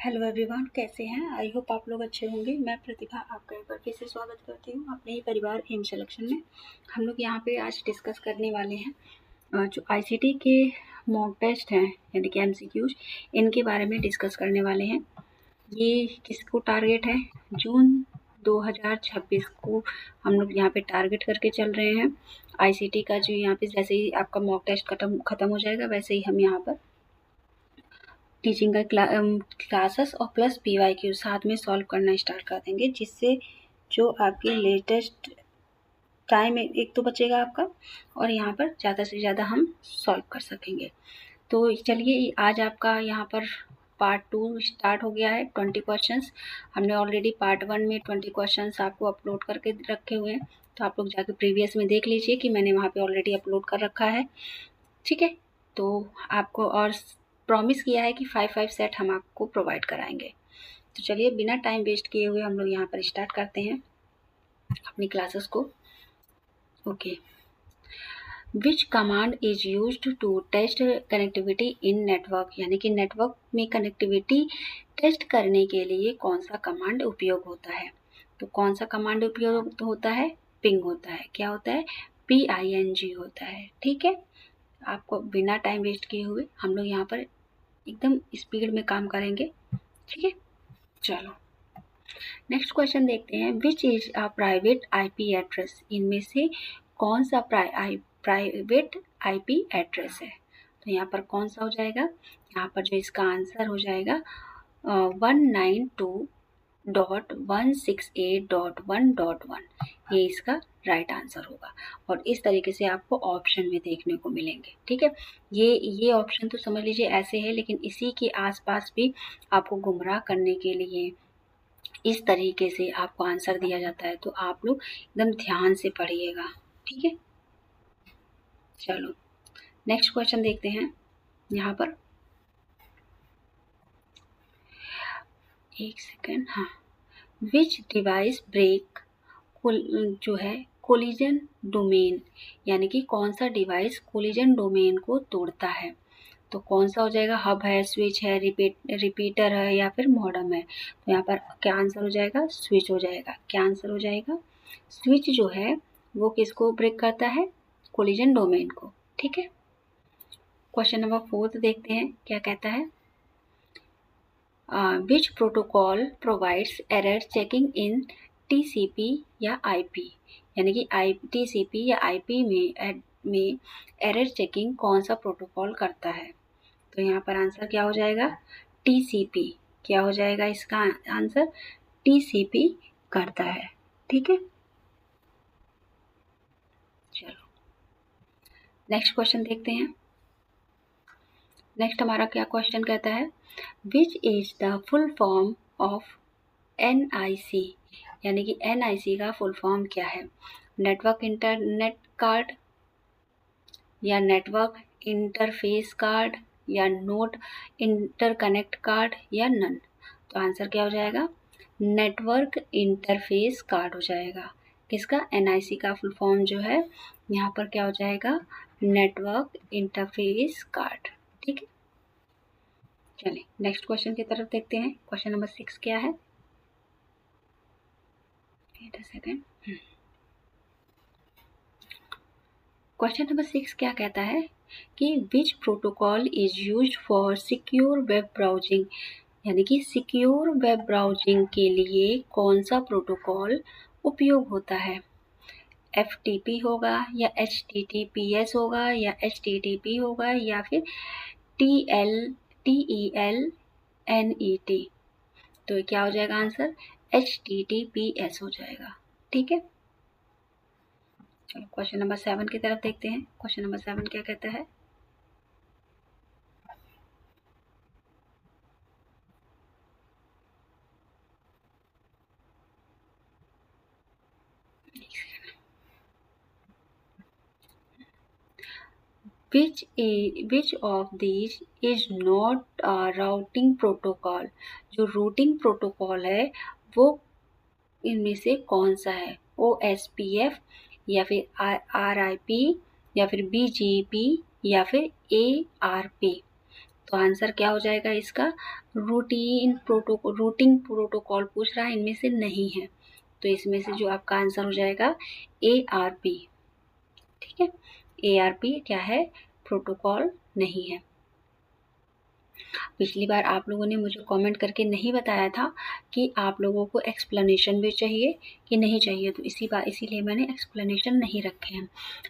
Hello everyone, कैसे हैं? I hope आप लोग अच्छे होंगे। मैं प्रतिभा आपका एक बार फिर से स्वागत करती हूँ अपने ही परिवार एम सिलेक्शन में। हम लोग यहाँ पे आज डिस्कस करने वाले हैं जो आईसीटी के मॉक टेस्ट हैं यानी कि एमसीक्यूज, इनके बारे में डिस्कस करने वाले हैं। ये किसको टारगेट है? जून 2026 को हम लोग यहाँ पे टारगेट करके चल रहे हैं। आईसीटी का जो यहाँ पे जैसे ही आपका मॉक टेस्ट खत्म हो जाएगा, वैसे ही हम यहाँ पर टीचिंग का क्लासेस और प्लस PYQ साथ में सॉल्व करना स्टार्ट कर देंगे, जिससे जो आपकी लेटेस्ट टाइम एक तो बचेगा आपका, और यहाँ पर ज़्यादा से ज़्यादा हम सॉल्व कर सकेंगे। तो चलिए, आज आपका यहाँ पर पार्ट 2 स्टार्ट हो गया है। 20 क्वेश्चंस हमने ऑलरेडी पार्ट 1 में 20 क्वेश्चंस आपको अपलोड करके रखे हुए हैं, तो आप लोग जाकर प्रीवियस में देख लीजिए कि मैंने वहाँ पे ऑलरेडी अपलोड कर रखा है। ठीक है, तो आपको और प्रॉमिस किया है कि 5 सेट हम आपको प्रोवाइड कराएंगे। तो चलिए, बिना टाइम वेस्ट किए हुए हम लोग यहाँ पर स्टार्ट करते हैं अपनी क्लासेस को। Okay, which command is used to test connectivity in network, यानी कि नेटवर्क में कनेक्टिविटी टेस्ट करने के लिए कौन सा कमांड उपयोग होता है? तो कौन सा कमांड उपयोग होता है? पिंग होता है। क्या होता है? PING होता है। ठीक है, आपको बिना टाइम वेस्ट किए हुए हम लोग यहाँ पर एकदम स्पीड में काम करेंगे। ठीक है, चलो नेक्स्ट क्वेश्चन देखते हैं। Which is a private IP address? इनमें से कौन सा प्राइवेट IP एड्रेस है? तो यहाँ पर कौन सा हो जाएगा? यहाँ पर जो इसका आंसर हो जाएगा 192.168.1.1, ये इसका राइट आंसर होगा। और इस तरीके से आपको ऑप्शन में देखने को मिलेंगे। ठीक है, ये ऑप्शन तो समझ लीजिए ऐसे है, लेकिन इसी के आसपास भी आपको गुमराह करने के लिए इस तरीके से आपको आंसर दिया जाता है, तो आप लोग एकदम ध्यान से पढ़िएगा। ठीक है, चलो नेक्स्ट क्वेश्चन देखते हैं। यहाँ पर एक सेकेंड, हाँ, विच डिवाइस ब्रेक जो है कोलिजन डोमेन, यानी कि कौन सा डिवाइस कोलिजन डोमेन को तोड़ता है? तो कौन सा हो जाएगा? हब है, स्विच है, रिपीटर है, या फिर मॉडेम है? तो यहाँ पर क्या आंसर हो जाएगा? स्विच हो जाएगा। क्या आंसर हो जाएगा? स्विच जो है वो किसको ब्रेक करता है? कोलिजन डोमेन को। ठीक है, क्वेश्चन नंबर 4 देखते हैं क्या कहता है। विच protocol provides error checking in TCP या IP, यानी कि TCP या IP में एरर चेकिंग कौन सा प्रोटोकॉल करता है? तो यहाँ पर आंसर क्या हो जाएगा? TCP। क्या हो जाएगा इसका आंसर? TCP करता है। ठीक है, चलो नेक्स्ट क्वेश्चन देखते हैं। नेक्स्ट हमारा क्या क्वेश्चन कहता है? Which is the full form of NIC, यानी कि NIC का फुल फॉर्म क्या है? नेटवर्क इंटरनेट कार्ड, या नेटवर्क इंटरफेस कार्ड, या नोट इंटरकनेक्ट कार्ड, या नन? तो आंसर क्या हो जाएगा? नेटवर्क इंटरफेस कार्ड हो जाएगा। किसका? NIC का फुल फॉर्म जो है यहाँ पर क्या हो जाएगा? Network interface card. ठीक है, चलिए नेक्स्ट क्वेश्चन की तरफ देखते हैं। क्वेश्चन नंबर 6 क्या है? सेकेंड, क्वेश्चन नंबर 6 क्या कहता है कि विच protocol is used for secure web browsing, यानी कि सिक्योर वेब ब्राउजिंग के लिए कौन सा प्रोटोकॉल उपयोग होता है? FTP होगा, या HTTPS होगा, या HTTP होगा, या फिर TELNET? तो क्या हो जाएगा आंसर? HTTPS हो जाएगा। ठीक है, चलो क्वेश्चन नंबर 7 की तरफ देखते हैं। क्वेश्चन नंबर 7 क्या कहता है? Which of these is not a routing protocol? जो रूटिंग प्रोटोकॉल है वो इनमें से कौन सा है? OSPF, या फिर RIP, या फिर BGP, या फिर ARP? तो आंसर क्या हो जाएगा इसका? रूटिंग प्रोटोकॉल पूछ रहा है, इनमें से नहीं है, तो इसमें से जो आपका आंसर हो जाएगा ARP। ठीक है, ARP क्या है? प्रोटोकॉल नहीं है। पिछली बार आप लोगों ने मुझे कमेंट करके नहीं बताया था कि आप लोगों को एक्सप्लेनेशन भी चाहिए कि नहीं चाहिए, तो इसीलिए मैंने एक्सप्लेनेशन नहीं रखे हैं।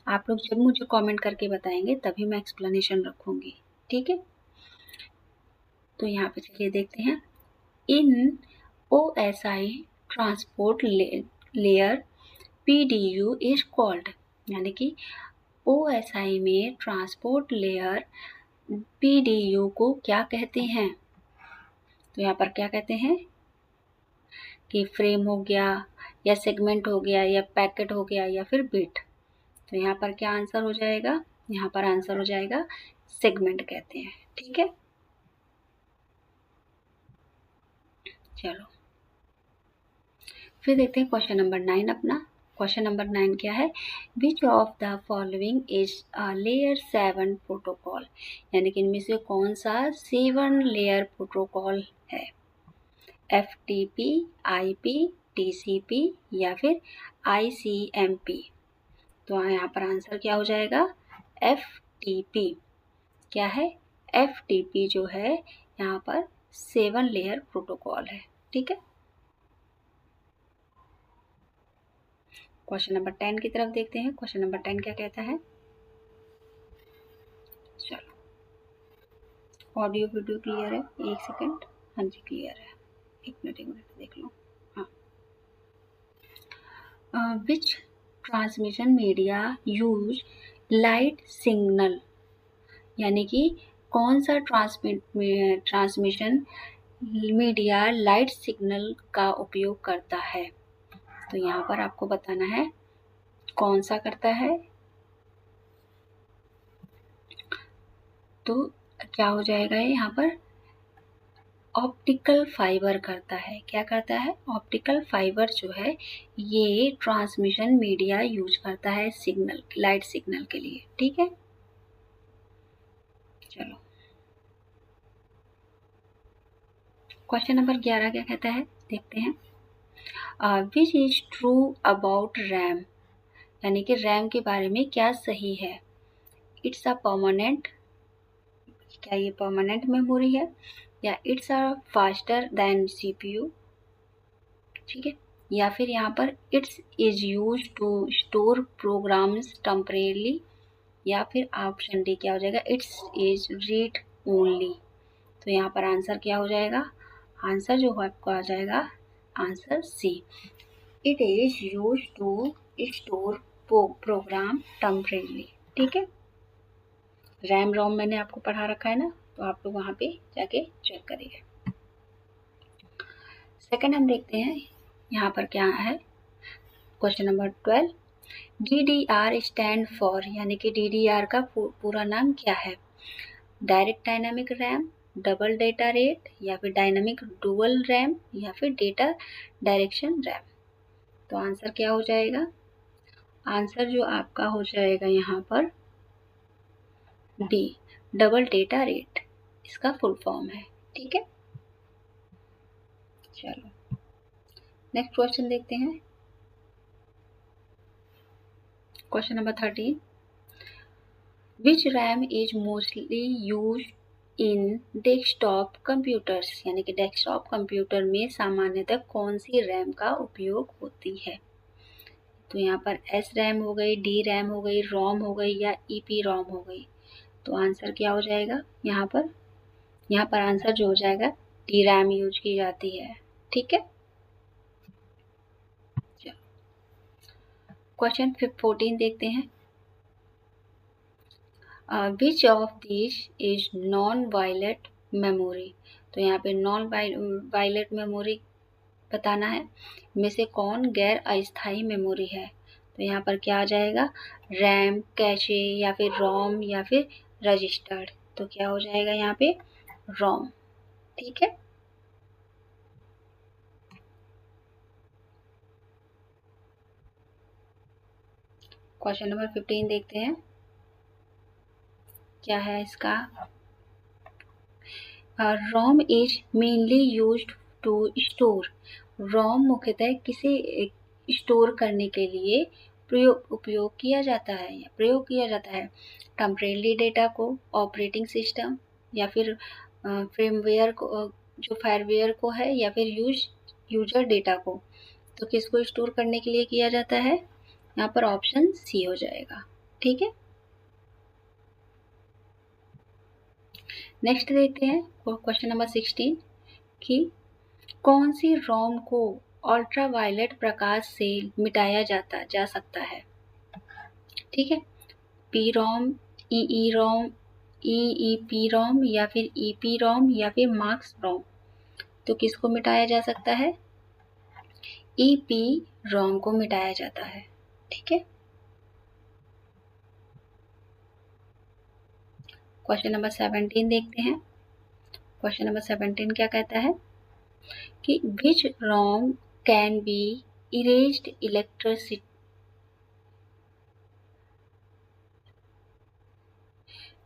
आप लोग जब मुझे कमेंट करके बताएंगे तभी मैं एक्सप्लेनेशन रखूँगी। ठीक है, तो यहाँ पे चलिए देखते हैं। इन OSI transport layer PDU is called, यानी कि OSI में ट्रांसपोर्ट लेयर PDU को क्या कहते हैं? तो यहाँ पर क्या कहते हैं कि फ्रेम हो गया या सेगमेंट हो गया या पैकेट हो गया या फिर बिट। तो यहाँ पर क्या आंसर हो जाएगा? यहाँ पर आंसर हो जाएगा सेगमेंट कहते हैं। ठीक है, चलो फिर देखते हैं क्वेश्चन नंबर 9 अपना। क्वेश्चन नंबर 9 क्या है? Which of the following is a layer 7 protocol, यानी कि इनमें से कौन सा 7 लेयर प्रोटोकॉल है? FTP, IP, TCP या फिर ICMP। तो यहाँ पर आंसर क्या हो जाएगा? FTP। क्या है? FTP जो है यहाँ पर 7 लेयर प्रोटोकॉल है। ठीक है, क्वेश्चन नंबर 10 की तरफ देखते हैं। क्वेश्चन नंबर 10 क्या कहता है? चलो, ऑडियो वीडियो क्लियर है? एक सेकंड, हाँ जी क्लियर है। एक मिनट देख लो। हाँ, which transmission media use light signal, यानी कि कौन सा ट्रांसमिशन मीडिया लाइट सिग्नल का उपयोग करता है? तो यहाँ पर आपको बताना है कौन सा करता है। तो क्या हो जाएगा यहाँ पर? ऑप्टिकल फाइबर करता है। क्या करता है? ऑप्टिकल फाइबर जो है ये ट्रांसमिशन मीडिया यूज करता है सिग्नल, लाइट सिग्नल के लिए। ठीक है, चलो क्वेश्चन नंबर 11 क्या कहता है देखते हैं। Which is true about RAM, यानी कि रैम के बारे में क्या सही है? इट्स अ परमानेंट, क्या ये परमानेंट मेमोरी है? या it's a faster than CPU। ठीक है, या फिर यहाँ पर it's is use to store programs temporarily, या फिर ऑप्शन डी क्या हो जाएगा? It's is read only. तो यहाँ पर आंसर क्या हो जाएगा? आंसर जो आपको आ जाएगा answer C, it is use to store program temporarily. ठीक है, रैम रोम मैंने आपको पढ़ा रखा है ना, तो आप लोग वहाँ पे जाके चेक करिए। सेकंड हम देखते हैं यहाँ पर क्या है। Question number 12, DDR stand for, यानी कि DDR का पूरा नाम क्या है? Direct dynamic RAM, double data rate, या फिर डायनामिक डुअल रैम, या फिर डेटा डायरेक्शन रैम। तो आंसर क्या हो जाएगा? आंसर जो आपका हो जाएगा यहाँ पर डी, डबल डेटा रेट, इसका फुल फॉर्म है। ठीक है, चलो नेक्स्ट क्वेश्चन देखते हैं। Question number 13, which RAM is mostly use in desktop computers, यानी कि डेस्कटॉप कंप्यूटर में सामान्यतः कौन सी रैम का उपयोग होती है? तो यहाँ पर S रैम हो गई, D रैम हो गई, रोम हो गई, या EP रोम हो गई। तो आंसर क्या हो जाएगा यहाँ पर आंसर जो हो जाएगा D रैम यूज की जाती है। ठीक है, क्वेश्चन 14 देखते हैं। Which of this is non volatile memory, तो यहाँ पे नॉन वायलेट मेमोरी बताना है, इनमें से कौन गैर अस्थायी मेमोरी है? तो यहाँ पर क्या आ जाएगा? रैम, कैशे, या फिर रोम, या फिर रजिस्टर्ड। तो क्या हो जाएगा यहाँ पे? रोम। ठीक है, क्वेश्चन नंबर 15 देखते हैं क्या है इसका। ROM is mainly used to store. ROM मुख्यतः किसे स्टोर करने के लिए उपयोग किया जाता है या प्रयोग किया जाता है? टेम्परेरी डेटा को, ऑपरेटिंग सिस्टम, या फिर फ्रेमवेयर को, जो फायरवेयर को है, या फिर यूजर डेटा को। तो किसको स्टोर करने के लिए किया जाता है? यहाँ पर ऑप्शन सी हो जाएगा। ठीक है, नेक्स्ट देखते हैं क्वेश्चन नंबर 16 कि कौन सी रोम को अल्ट्रावायलेट प्रकाश से मिटाया जा सकता है? ठीक है, पी रोम, ई रोम, पी रोम, या फिर पी रोम, या फिर मार्क्स रोम। तो किसको मिटाया जा सकता है? पी रोम को मिटाया जाता है। ठीक है, क्वेश्चन नंबर 17 देखते हैं। क्वेश्चन नंबर 17 क्या कहता है कि विच रोम कैन बी इरेज्ड इलेक्ट्रिसिटी,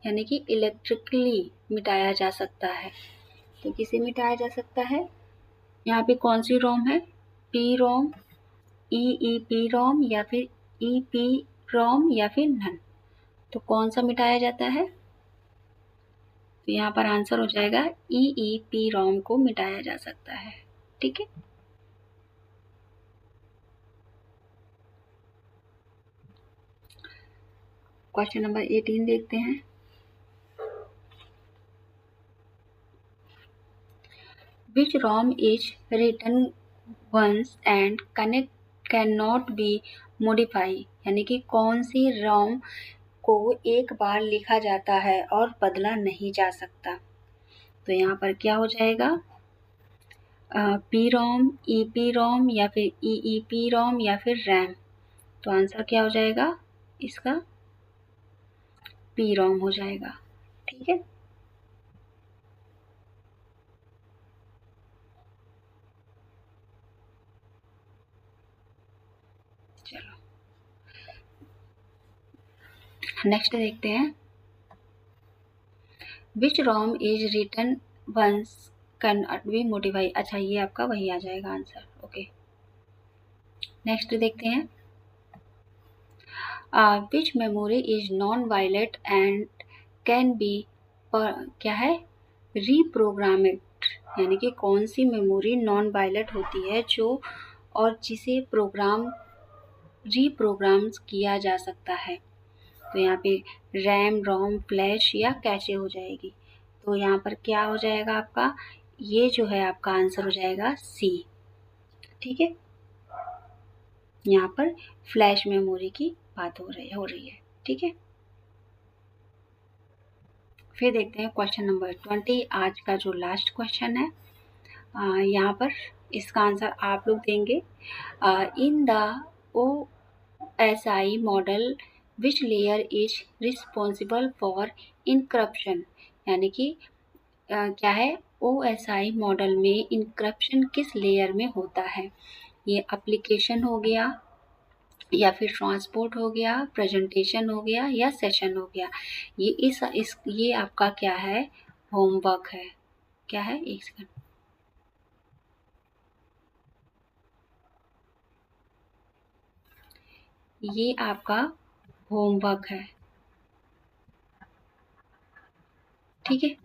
यानी कि इलेक्ट्रिकली मिटाया जा सकता है। तो किसे मिटाया जा सकता है? यहाँ पे कौन सी रोम है? पी रोम, पी रोम, या फिर पी रोम, या फिर नन। तो कौन सा मिटाया जाता है? तो यहाँ पर आंसर हो जाएगा पी रोम को मिटाया जा सकता है। ठीक है, क्वेश्चन नंबर 18 देखते हैं। Which ROM is written once and cannot be modified, यानी कि कौन सी ROM को एक बार लिखा जाता है और बदला नहीं जा सकता? तो यहाँ पर क्या हो जाएगा? पी रोम, पी रोम, या फिर पी रोम, या फिर रैम। तो आंसर क्या हो जाएगा इसका? पी रोम हो जाएगा। ठीक है, चलो नेक्स्ट देखते हैं। Which ROM is written once can not be modify. अच्छा, ये आपका वही आ जाएगा आंसर। ओके, नेक्स्ट देखते हैं। Which memory is non volatile and can be क्या है? रीप्रोग्रामेड, यानी कि कौन सी मेमोरी नॉन वायलेट होती है जो और जिसे रीप्रोग्राम किया जा सकता है? तो यहाँ पे रैम, रोम, फ्लैश, या कैशे हो जाएगी। तो यहाँ पर क्या हो जाएगा आपका? ये जो है आपका आंसर हो जाएगा सी। ठीक है, यहाँ पर फ्लैश मेमोरी की बात हो रही है। ठीक है, फिर देखते हैं क्वेश्चन नंबर 20, आज का जो लास्ट क्वेश्चन है। यहाँ पर इसका आंसर आप लोग देंगे। In the OSI model which layer is responsible for encryption, यानी कि क्या है? OSI मॉडल में इनक्रप्शन किस लेयर में होता है? ये एप्लीकेशन हो गया, या फिर ट्रांसपोर्ट हो गया, प्रेजेंटेशन हो गया, या सेशन हो गया। ये आपका क्या है? होमवर्क है। क्या है? एक सेकंड, ये आपका होमवर्क है। ठीक है,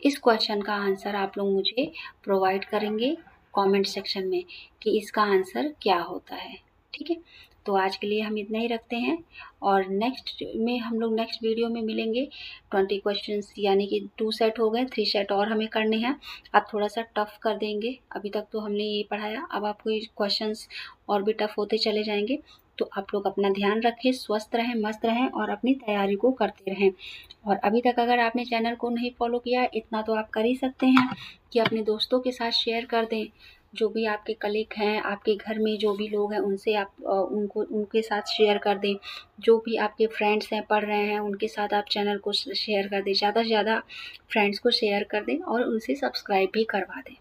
इस क्वेश्चन का आंसर आप लोग मुझे प्रोवाइड करेंगे कमेंट सेक्शन में कि इसका आंसर क्या होता है। ठीक है, तो आज के लिए हम इतना ही रखते हैं, और नेक्स्ट में हम लोग नेक्स्ट वीडियो में मिलेंगे। 20 क्वेश्चंस, यानी कि 2 सेट हो गए, 3 सेट और हमें करने हैं। अब थोड़ा सा टफ कर देंगे। अभी तक तो हमने ये पढ़ाया, अब आपको क्वेश्चंस और भी टफ होते चले जाएंगे। तो आप लोग अपना ध्यान रखें, स्वस्थ रहें, मस्त रहें, और अपनी तैयारी को करते रहें। और अभी तक अगर आपने चैनल को नहीं फॉलो किया, इतना तो आप कर ही सकते हैं कि अपने दोस्तों के साथ शेयर कर दें। जो भी आपके कलीग हैं, आपके घर में जो भी लोग हैं, उनसे आप उनके साथ शेयर कर दें। जो भी आपके फ्रेंड्स हैं, पढ़ रहे हैं, उनके साथ आप चैनल को शेयर कर दें। ज़्यादा से ज़्यादा फ्रेंड्स को शेयर कर दें और उनसे सब्सक्राइब भी करवा दें।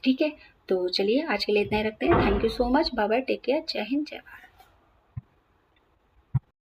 ठीक है, तो चलिए आज के लिए इतना ही रखते हैं। Thank you so much, bye bye, take care, जय हिंद, जय भारत।